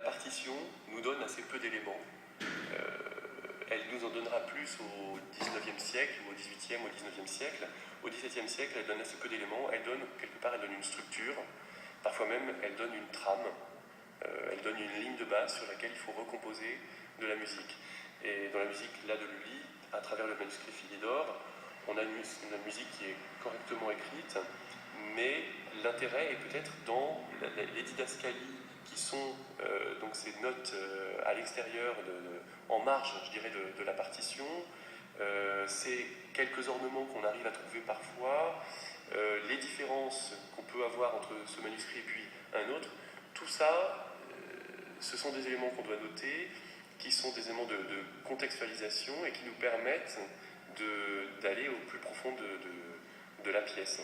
La partition nous donne assez peu d'éléments. Elle nous en donnera plus au XIXe siècle, ou au XVIIIe, au XIXe siècle. Au XVIIe siècle, elle donne assez peu d'éléments. Elle donne, quelque part, elle donne une structure. Parfois même, elle donne une trame. Elle donne une ligne de base sur laquelle il faut recomposer de la musique. Et dans la musique, là, de Lully, à travers le manuscrit Philidor, on a une musique qui est correctement écrite, mais l'intérêt est peut-être dans les didascalies qui sont donc ces notes à l'extérieur, en marge, je dirais, de la partition, ces quelques ornements qu'on arrive à trouver parfois, les différences qu'on peut avoir entre ce manuscrit et puis un autre, tout ça, ce sont des éléments qu'on doit noter, qui sont des éléments de contextualisation et qui nous permettent d'aller au plus profond de la pièce.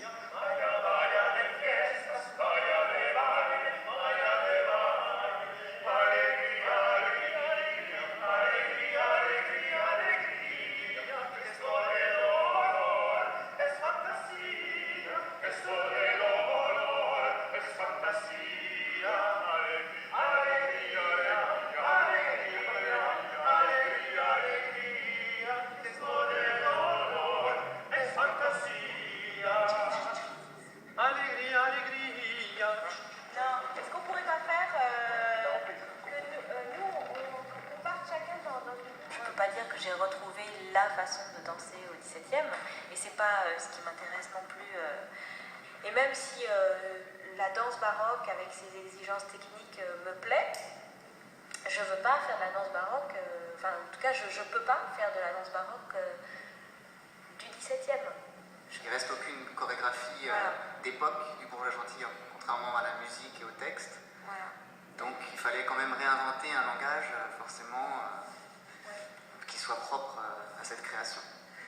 J'ai retrouvé la façon de danser au XVIIe, et c'est pas ce qui m'intéresse non plus. Et même si la danse baroque avec ses exigences techniques me plaît, je veux pas faire de la danse baroque. Enfin, en tout cas, je peux pas faire de la danse baroque du XVIIe. Il reste aucune chorégraphie d'époque du bourgeois gentilhomme, contrairement à la musique et au texte. Voilà. Donc, il fallait quand même réinventer un langage, forcément. Qui soit propre à cette création.